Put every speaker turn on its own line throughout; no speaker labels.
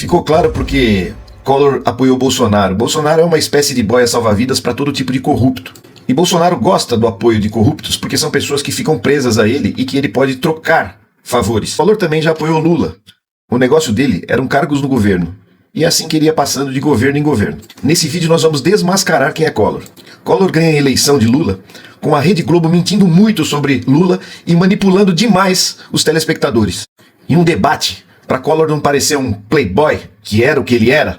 Ficou claro porque Collor apoiou Bolsonaro. Bolsonaro é uma espécie de boia salva-vidas para todo tipo de corrupto. E Bolsonaro gosta do apoio de corruptos porque são pessoas que ficam presas a ele e que ele pode trocar favores. Collor também já apoiou Lula. O negócio dele eram cargos no governo. E é assim que ele ia passando de governo em governo. Nesse vídeo nós vamos desmascarar quem é Collor. Collor ganha a eleição de Lula com a Rede Globo mentindo muito sobre Lula e manipulando demais os telespectadores. Em um debate, para Collor não parecer um playboy, que era o que ele era,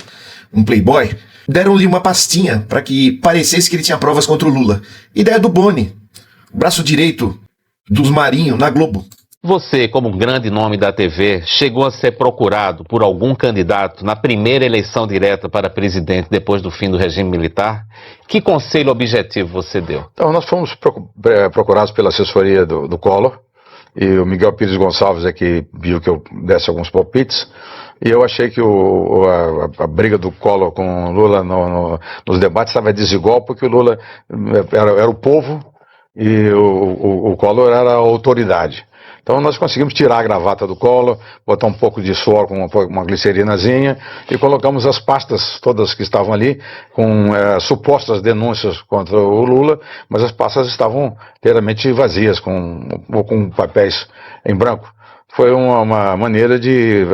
um playboy, deram-lhe uma pastinha para que parecesse que ele tinha provas contra o Lula. Ideia do Boni, braço direito dos Marinho na Globo.
Você, como um grande nome da TV, chegou a ser procurado por algum candidato na primeira eleição direta para presidente depois do fim do regime militar? Que conselho objetivo você deu?
Então, nós fomos procurados pela assessoria do Collor, e o Miguel Pires Gonçalves é que viu que eu desse alguns palpites, e eu achei que a briga do Collor com o Lula nos debates estava desigual, porque o Lula era o povo e o Collor era a autoridade. Então nós conseguimos tirar a gravata do Collor, botar um pouco de suor com uma glicerinazinha e colocamos as pastas todas que estavam ali com supostas denúncias contra o Lula, mas as pastas estavam inteiramente vazias, ou com papéis em branco. Foi uma maneira de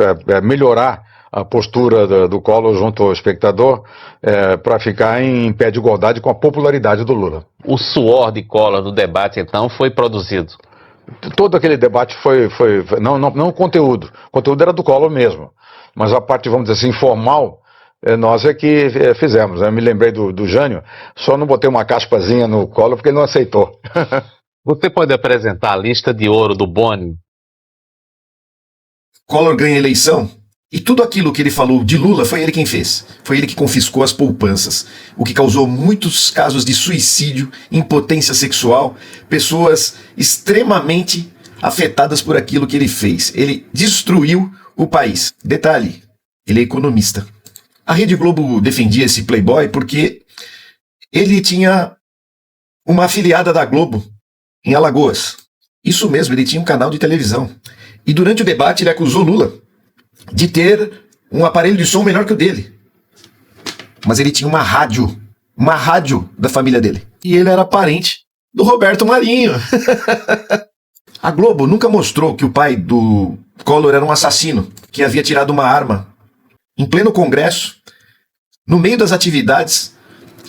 melhorar a postura do Collor junto ao espectador para ficar em pé de igualdade com a popularidade do Lula.
O suor de Collor no debate, então, foi produzido?
Todo aquele debate não o conteúdo. O conteúdo era do Collor mesmo. Mas a parte, vamos dizer assim, informal, nós é que fizemos. Eu me lembrei do Jânio, só não botei uma caspazinha no Collor porque ele não aceitou.
Você pode apresentar a lista de ouro do Boni?
Collor ganha a eleição e tudo aquilo que ele falou de Lula foi ele quem fez. Foi ele que confiscou as poupanças, o que causou muitos casos de suicídio, impotência sexual, pessoas extremamente afetadas por aquilo que ele fez. Ele destruiu o país. Detalhe, ele é economista. A Rede Globo defendia esse playboy porque ele tinha uma afiliada da Globo em Alagoas. Isso mesmo, ele tinha um canal de televisão. E durante o debate ele acusou Lula de ter um aparelho de som melhor que o dele. Mas ele tinha uma rádio da família dele. E ele era parente do Roberto Marinho. A Globo nunca mostrou que o pai do Collor era um assassino, que havia tirado uma arma em pleno Congresso, no meio das atividades,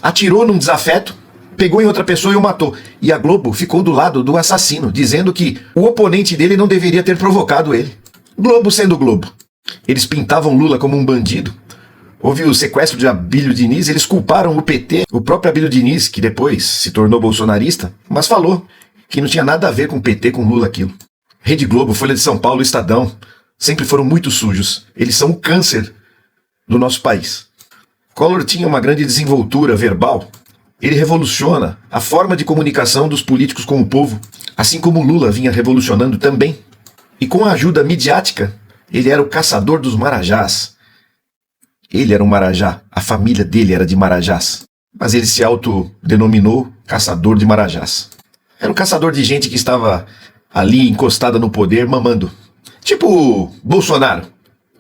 atirou num desafeto, pegou em outra pessoa e o matou. E a Globo ficou do lado do assassino, dizendo que o oponente dele não deveria ter provocado ele. Globo sendo Globo. Eles pintavam Lula como um bandido. Houve o sequestro de Abílio Diniz, eles culparam o PT. O próprio Abílio Diniz, que depois se tornou bolsonarista, mas falou que não tinha nada a ver com o PT, com Lula aquilo. Rede Globo, Folha de São Paulo, Estadão, sempre foram muito sujos. Eles são o câncer do nosso país. Collor tinha uma grande desenvoltura verbal. Ele revoluciona a forma de comunicação dos políticos com o povo, assim como Lula vinha revolucionando também. E com a ajuda midiática, ele era o caçador dos marajás. Ele era um marajá, a família dele era de marajás. Mas ele se autodenominou caçador de marajás. Era um caçador de gente que estava ali encostada no poder, mamando. Tipo Bolsonaro.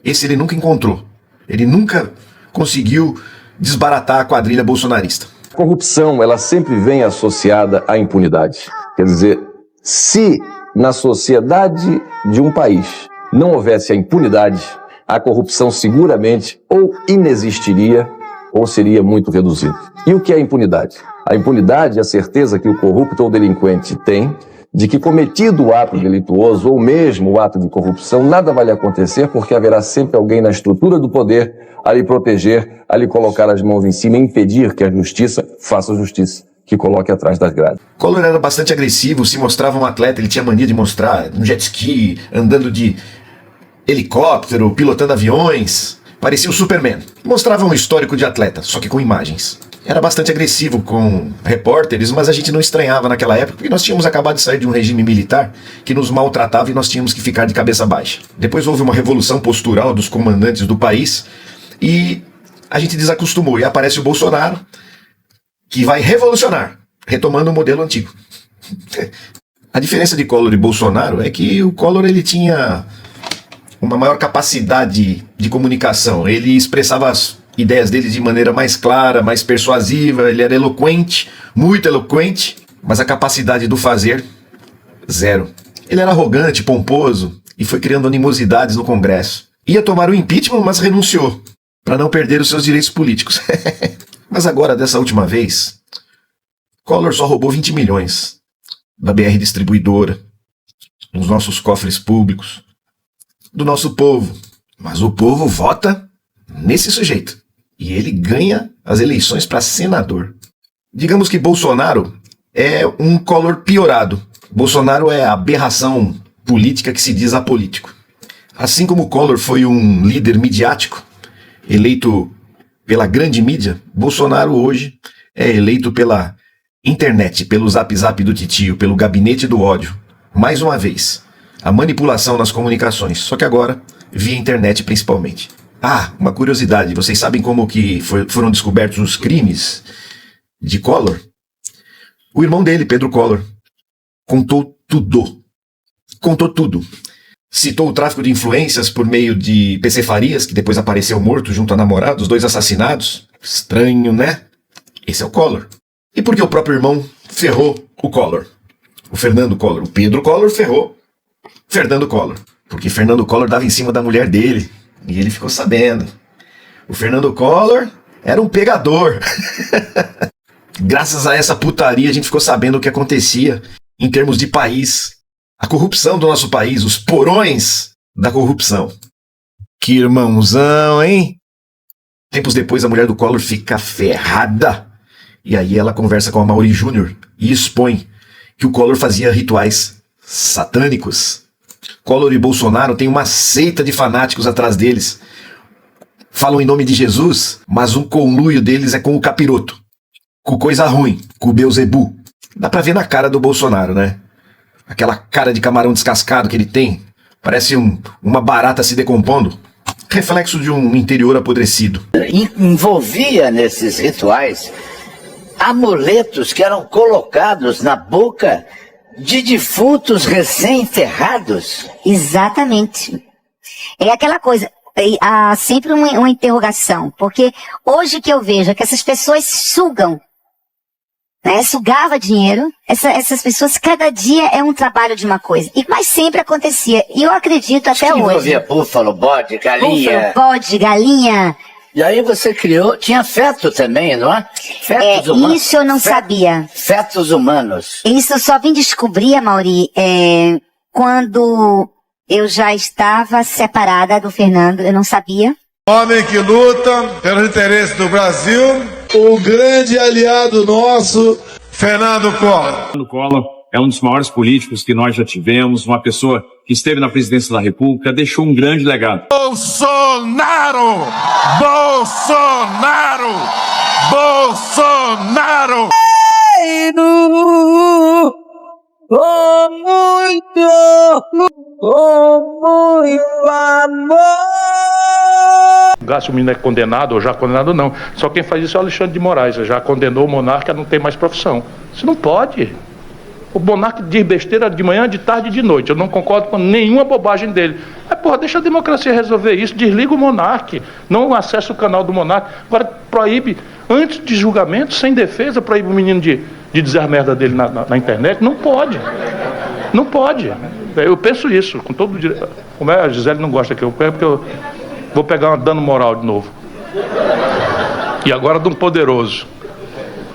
Esse ele nunca encontrou. Ele nunca conseguiu desbaratar a quadrilha bolsonarista.
A corrupção, ela sempre vem associada à impunidade. Quer dizer, se na sociedade de um país não houvesse a impunidade, a corrupção seguramente ou inexistiria ou seria muito reduzida. E o que é a impunidade? A impunidade é a certeza que o corrupto ou delinquente tem de que, cometido o ato delituoso ou mesmo o ato de corrupção, nada vai lhe acontecer porque haverá sempre alguém na estrutura do poder a lhe proteger, a lhe colocar as mãos em cima e impedir que a justiça faça justiça, que coloque atrás das grades.
Collor era bastante agressivo, se mostrava um atleta, ele tinha mania de mostrar um jet ski, andando de helicóptero, pilotando aviões. Parecia o Superman. Mostrava um histórico de atleta, só que com imagens. Era bastante agressivo com repórteres, mas a gente não estranhava naquela época, porque nós tínhamos acabado de sair de um regime militar que nos maltratava e nós tínhamos que ficar de cabeça baixa. Depois houve uma revolução postural dos comandantes do país e a gente desacostumou. E aparece o Bolsonaro, que vai revolucionar, retomando o modelo antigo. A diferença de Collor e Bolsonaro é que o Collor ele tinha uma maior capacidade de comunicação. Ele expressava as ideias dele de maneira mais clara, mais persuasiva, ele era eloquente, muito eloquente, mas a capacidade do fazer, zero. Ele era arrogante, pomposo e foi criando animosidades no Congresso. Ia tomar o impeachment, mas renunciou, para não perder os seus direitos políticos. Mas agora, dessa última vez, Collor só roubou 20 milhões da BR Distribuidora, dos nossos cofres públicos, do nosso povo. Mas o povo vota nesse sujeito. E ele ganha as eleições para senador. Digamos que Bolsonaro é um Collor piorado. Bolsonaro é a aberração política que se diz apolítico. Assim como Collor foi um líder midiático, eleito pela grande mídia, Bolsonaro hoje é eleito pela internet, pelo zap zap do titio, pelo gabinete do ódio. Mais uma vez, a manipulação nas comunicações, só que agora via internet principalmente. Ah, uma curiosidade, vocês sabem como que foram descobertos os crimes de Collor? O irmão dele, Pedro Collor, contou tudo. Contou tudo. Citou o tráfico de influências por meio de PC Farias, que depois apareceu morto junto à namorada, os dois assassinados. Estranho, né? Esse é o Collor. E por que o próprio irmão ferrou o Collor? O Fernando Collor. O Pedro Collor ferrou Fernando Collor. Porque Fernando Collor dava em cima da mulher dele. E ele ficou sabendo. O Fernando Collor era um pegador. Graças a essa putaria a gente ficou sabendo o que acontecia em termos de país. A corrupção do nosso país, os porões da corrupção. Que irmãozão, hein? Tempos depois a mulher do Collor fica ferrada. E aí ela conversa com a Mauri Júnior e expõe que o Collor fazia rituais satânicos. Collor e Bolsonaro têm uma seita de fanáticos atrás deles. Falam em nome de Jesus, mas um conluio deles é com o capiroto. Com coisa ruim, com o Beelzebu. Dá pra ver na cara do Bolsonaro, né? Aquela cara de camarão descascado que ele tem. Parece uma barata se decompondo. Reflexo de um interior apodrecido.
Envolvia nesses rituais amuletos que eram colocados na boca de defuntos recém-enterrados.
Exatamente. É aquela coisa, há sempre uma interrogação, porque hoje que eu vejo é que essas pessoas sugam, né, sugava dinheiro, essas pessoas, cada dia é um trabalho de uma coisa, mas sempre acontecia, e eu acredito até hoje.
Envolvia búfalo, bode, galinha.
Búfalo, bode, galinha.
E aí você criou, tinha feto também, não é? Fetos humanos.
Isso eu não sabia.
Fetos humanos.
Isso eu só vim descobrir, Mauri, quando eu já estava separada do Fernando, eu não sabia.
Homem que luta pelos interesses do Brasil, o grande aliado nosso, Fernando Collor.
Fernando Collor é um dos maiores políticos que nós já tivemos, uma pessoa que esteve na presidência da República, deixou um grande legado.
Bolsonaro! Bolsonaro! Bolsonaro!
Se o menino é condenado ou já condenado, não. Só quem faz isso é o Alexandre de Moraes. Já condenou o monarca a não ter mais profissão. Isso não pode. O monarca diz besteira de manhã, de tarde e de noite. Eu não concordo com nenhuma bobagem dele. Mas, porra, deixa a democracia resolver isso. Desliga o monarca. Não acessa o canal do monarca. Agora proíbe, antes de julgamento, sem defesa, proíbe o menino de dizer a merda dele na internet. Não pode. Não pode. Eu penso isso, com todo o direito. Como é, a Gisele não gosta que eu pego, porque eu vou pegar um dano moral de novo. E agora de um poderoso.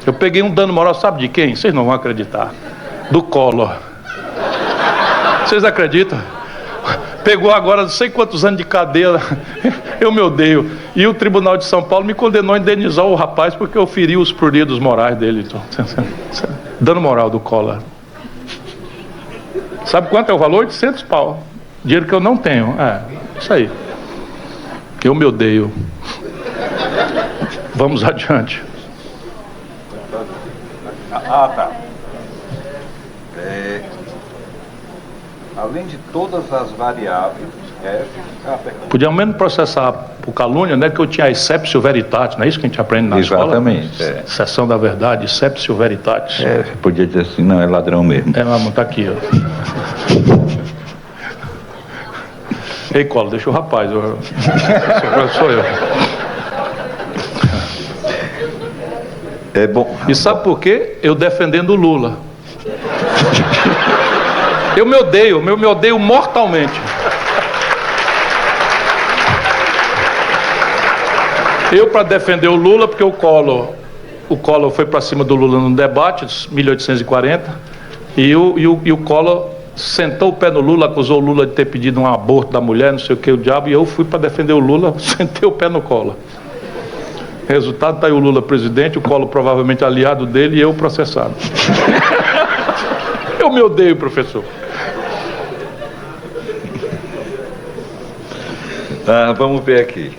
Eu peguei um dano moral, sabe de quem? Vocês não vão acreditar. Do Collor. Vocês acreditam? Pegou agora não sei quantos anos de cadeia. Eu me odeio. E o Tribunal de São Paulo me condenou a indenizar o rapaz porque eu feri os pruridos morais dele. Então, dano moral do Collor. Sabe quanto é o valor? 800 pau. Dinheiro que eu não tenho. Isso aí. Eu me odeio. Vamos adiante.
Tá. Além de todas as variáveis,
podia ao menos processar por calúnia, né? Que eu tinha a exceptio veritatis, não é isso que a gente aprende na escola?
Exatamente.
Sessão da verdade, exceptio veritatis.
Podia dizer assim, não, é ladrão mesmo.
Mas tá aqui, ó. Ei, Collor, deixa o rapaz. Sou eu.
É bom.
E sabe por quê? Eu defendendo o Lula. Eu me odeio mortalmente. Eu para defender o Lula, porque o Collor foi para cima do Lula no debate, 1840, e o Collor sentou o pé no Lula, acusou o Lula de ter pedido um aborto da mulher, não sei o que, o diabo, e eu fui para defender o Lula, sentei o pé no Collor. Resultado, tá aí o Lula presidente, o Collor provavelmente aliado dele e eu processado. Eu me odeio, professor.
Vamos ver aqui.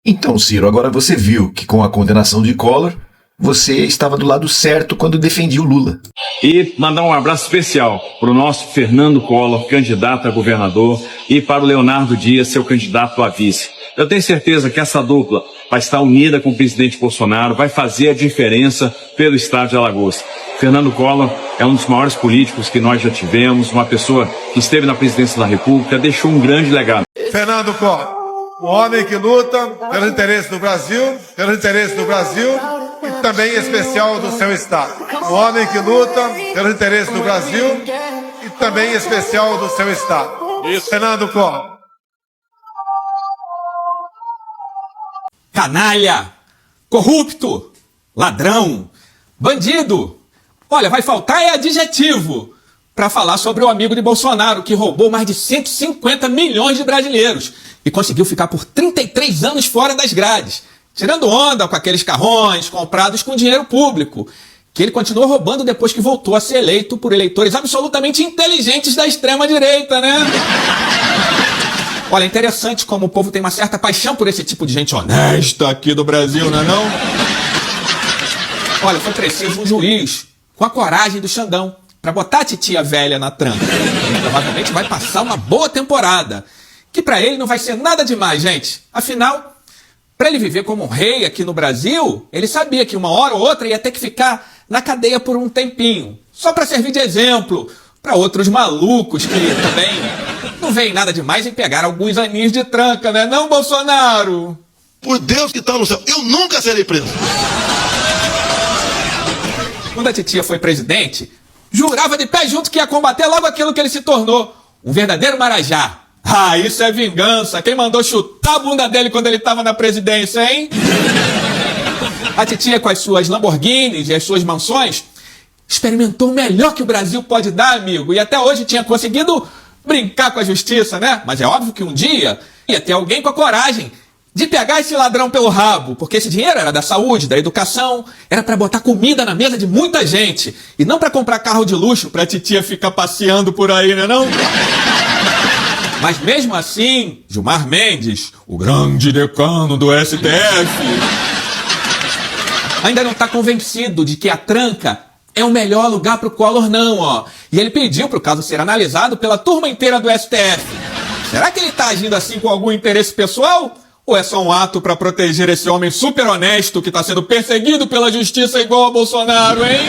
Então, Ciro, agora você viu que com a condenação de Collor, você estava do lado certo quando defendia o Lula.
E mandar um abraço especial para o nosso Fernando Collor, candidato a governador, e para o Leonardo Dias, seu candidato a vice. Eu tenho certeza que essa dupla vai estar unida com o presidente Bolsonaro, vai fazer a diferença pelo estado de Alagoas. Fernando Collor é um dos maiores políticos que nós já tivemos, uma pessoa que esteve na presidência da República, deixou um grande legado.
Fernando Collor, um homem que luta pelo interesse do Brasil, e também em especial do seu estado. Um homem que luta pelo interesse do Brasil e também em especial do seu estado. Isso. Fernando Collor.
Canalha, corrupto, ladrão, bandido. Olha, vai faltar adjetivo para falar sobre o amigo de Bolsonaro que roubou mais de 150 milhões de brasileiros e conseguiu ficar por 33 anos fora das grades, tirando onda com aqueles carrões comprados com dinheiro público, que ele continuou roubando depois que voltou a ser eleito por eleitores absolutamente inteligentes da extrema-direita, né? Olha, é interessante como o povo tem uma certa paixão por esse tipo de gente honesta aqui do Brasil, não é não? Olha, foi preciso um juiz com a coragem do Xandão para botar a titia velha na tranca. Ele provavelmente vai passar uma boa temporada, que para ele não vai ser nada demais, gente. Afinal, para ele viver como um rei aqui no Brasil, ele sabia que uma hora ou outra ia ter que ficar na cadeia por um tempinho, só para servir de exemplo para outros malucos que também não veem nada demais em pegar alguns aninhos de tranca, né não, Bolsonaro?
Por Deus que está no céu, eu nunca serei preso.
Quando a titia foi presidente, jurava de pé junto que ia combater logo aquilo que ele se tornou, um verdadeiro marajá. Ah, isso é vingança. Quem mandou chutar a bunda dele quando ele estava na presidência, hein? A titia, com as suas Lamborghinis e as suas mansões, experimentou o melhor que o Brasil pode dar, amigo, e até hoje tinha conseguido brincar com a justiça, né? Mas é óbvio que um dia ia ter alguém com a coragem de pegar esse ladrão pelo rabo, porque esse dinheiro era da saúde, da educação, era para botar comida na mesa de muita gente, e não para comprar carro de luxo pra titia ficar passeando por aí, né não? Mas mesmo assim, Gilmar Mendes, o grande decano do STF, ainda não está convencido de que a tranca é o melhor lugar para o Collor não, ó. E ele pediu para o caso ser analisado pela turma inteira do STF. Será que ele está agindo assim com algum interesse pessoal? Ou é só um ato para proteger esse homem super honesto que está sendo perseguido pela justiça igual a Bolsonaro, hein?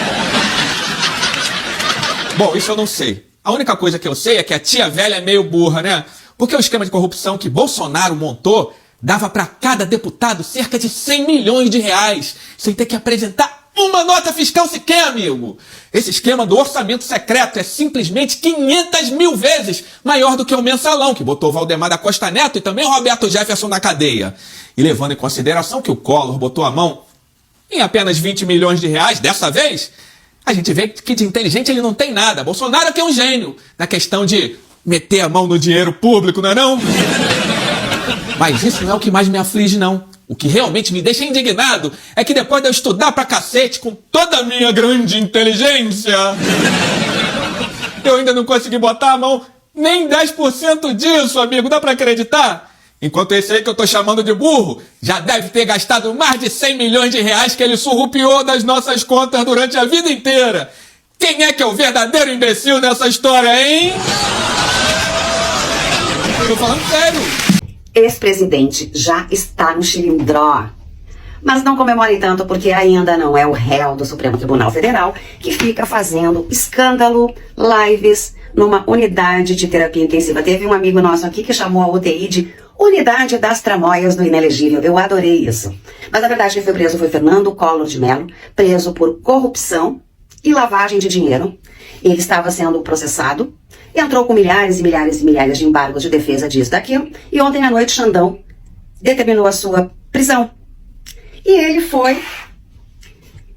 Bom, isso eu não sei. A única coisa que eu sei é que a tia velha é meio burra, né? Porque o esquema de corrupção que Bolsonaro montou dava para cada deputado cerca de 100 milhões de reais, sem ter que apresentar uma nota fiscal sequer, amigo. Esse esquema do orçamento secreto é simplesmente 500 mil vezes maior do que o mensalão, que botou Valdemar da Costa Neto e também o Roberto Jefferson na cadeia. E levando em consideração que o Collor botou a mão em apenas 20 milhões de reais, dessa vez, a gente vê que de inteligente ele não tem nada. Bolsonaro é que é um gênio na questão de meter a mão no dinheiro público, não é não? Mas isso não é o que mais me aflige, não. O que realmente me deixa indignado é que depois de eu estudar pra cacete com toda a minha grande inteligência, eu ainda não consegui botar a mão nem 10% disso, amigo. Dá pra acreditar? Enquanto esse aí que eu tô chamando de burro já deve ter gastado mais de 100 milhões de reais que ele surrupiou das nossas contas durante a vida inteira. Quem é que é o verdadeiro imbecil nessa história, hein? Tô falando sério.
Ex-presidente já está no xilindró. Mas não comemorem tanto porque ainda não é o réu do Supremo Tribunal Federal que fica fazendo escândalo, lives numa unidade de terapia intensiva. Teve um amigo nosso aqui que chamou a UTI de Unidade das Tramóias do Inelegível. Eu adorei isso. Mas a verdade, quem foi preso foi Fernando Collor de Mello, preso por corrupção e lavagem de dinheiro. Ele estava sendo processado, entrou com milhares e milhares e milhares de embargos de defesa disso, daquilo, e ontem à noite Xandão determinou a sua prisão. E ele foi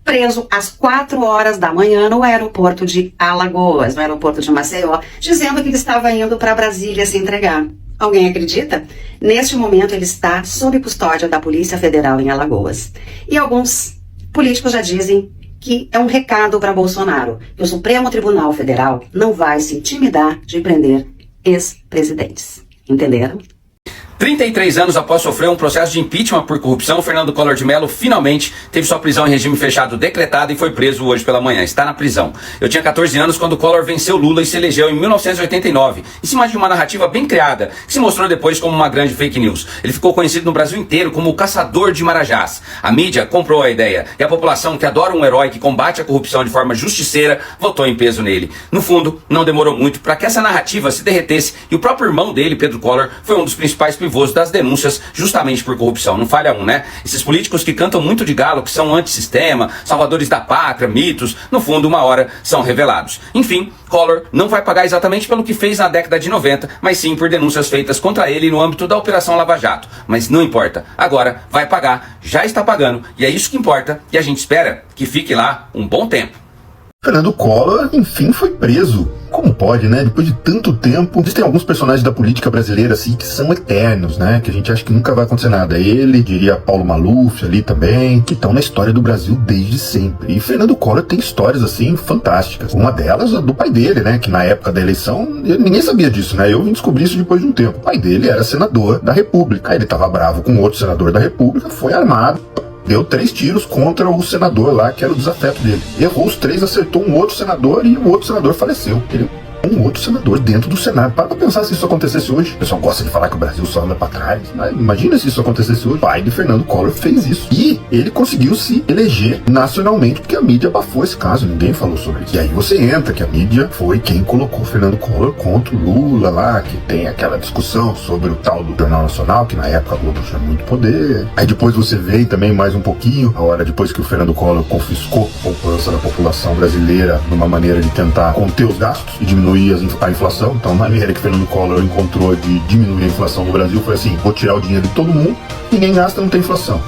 preso às 4 horas da manhã no aeroporto de Alagoas, no aeroporto de Maceió, dizendo que ele estava indo para Brasília se entregar. Alguém acredita? Neste momento ele está sob custódia da Polícia Federal em Alagoas. E alguns políticos já dizem que é um recado para Bolsonaro, que o Supremo Tribunal Federal não vai se intimidar de prender ex-presidentes. Entenderam?
33 anos após sofrer um processo de impeachment por corrupção, Fernando Collor de Mello finalmente teve sua prisão em regime fechado decretada e foi preso hoje pela manhã. Está na prisão. Eu tinha 14 anos quando Collor venceu Lula e se elegeu em 1989, em cima de uma narrativa bem criada, que se mostrou depois como uma grande fake news. Ele ficou conhecido no Brasil inteiro como o caçador de marajás. A mídia comprou a ideia e a população, que adora um herói que combate a corrupção de forma justiceira, votou em peso nele. No fundo, não demorou muito para que essa narrativa se derretesse e o próprio irmão dele, Pedro Collor, foi um dos principais pivôs das denúncias justamente por corrupção. Não falha um, né? Esses políticos que cantam muito de galo, que são antissistema, salvadores da pátria, mitos, no fundo, uma hora são revelados. Enfim, Collor não vai pagar exatamente pelo que fez na década de 90, mas sim por denúncias feitas contra ele no âmbito da Operação Lava Jato. Mas não importa. Agora vai pagar, já está pagando, e é isso que importa, e a gente espera que fique lá um bom tempo.
Fernando Collor, enfim, foi preso. Como pode, né? Depois de tanto tempo. Existem alguns personagens da política brasileira, assim, que são eternos, né? Que a gente acha que nunca vai acontecer nada. Ele, diria Paulo Maluf ali também, que estão na história do Brasil desde sempre. E Fernando Collor tem histórias, assim, fantásticas. Uma delas é do pai dele, né? Que na época da eleição, ninguém sabia disso, né? Eu vim descobrir isso depois de um tempo. O pai dele era senador da República. Aí ele tava bravo com outro senador da República, foi armado. Deu 3 tiros contra o senador lá, que era o desafeto dele. Errou os 3, acertou um outro senador e o outro senador faleceu. Ele um outro senador dentro do Senado. Para pensar se isso acontecesse hoje. O pessoal gosta de falar que o Brasil só anda para trás. Mas imagina se isso acontecesse hoje. O pai de Fernando Collor fez isso. E ele conseguiu se eleger nacionalmente, porque a mídia abafou esse caso. Ninguém falou sobre isso. E aí você entra que a mídia foi quem colocou Fernando Collor contra o Lula lá, que tem aquela discussão sobre o tal do Jornal Nacional, que na época a Globo tinha muito poder. Aí depois você vê também mais um pouquinho, a hora depois que o Fernando Collor confiscou a poupança da população brasileira numa maneira de tentar conter os gastos e diminuir a inflação. Então a maneira que Fernando Collor encontrou de diminuir a inflação no Brasil foi assim: vou tirar o dinheiro de todo mundo, ninguém gasta, não tem inflação.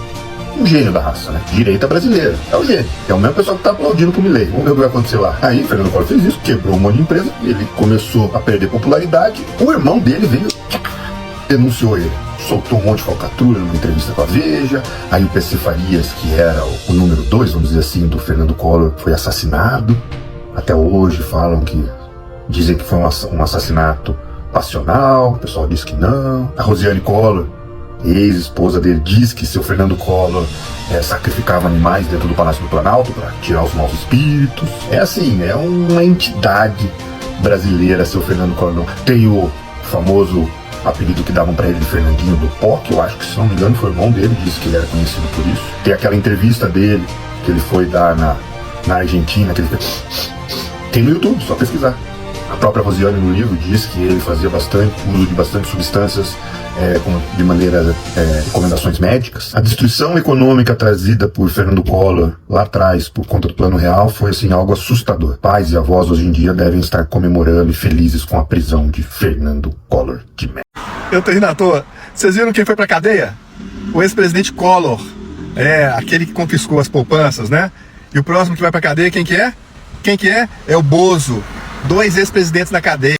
Um gênio da raça, né? Direita brasileira. É o gênio. É o mesmo pessoal que tá aplaudindo pro Milei. Vamos ver o que vai acontecer lá. Aí Fernando Collor fez isso, quebrou um monte de empresa, ele começou a perder popularidade. O irmão dele veio, denunciou ele. Soltou um monte de falcatrua numa entrevista com a Veja. Aí o PC Farias, que era o número 2, vamos dizer assim, do Fernando Collor, foi assassinado. Até hoje falam que dizem que foi um assassinato passional, o pessoal diz que não. A Rosiane Collor, ex-esposa dele, diz que seu Fernando Collor sacrificava animais dentro do Palácio do Planalto para tirar os maus espíritos. É assim, é uma entidade brasileira, seu Fernando Collor. Tem o famoso apelido que davam para ele de Fernandinho do Pó, que eu acho que, se não me engano, foi o irmão dele, disse que ele era conhecido por isso. Tem aquela entrevista dele que ele foi dar na Argentina, que ele tem no YouTube, só pesquisar. A própria Rosiane no livro diz que ele fazia uso de bastante substâncias de maneira recomendações médicas. A destruição econômica trazida por Fernando Collor lá atrás por conta do Plano Real foi assim algo assustador. Pais e avós hoje em dia devem estar comemorando e felizes com a prisão de Fernando Collor de Mello.
Eu tô rindo à toa. Vocês viram quem foi pra cadeia? O ex-presidente Collor. Aquele que confiscou as poupanças, né? E o próximo que vai pra cadeia, quem que é? Quem que é? É o Bozo. 2 ex-presidentes na cadeia.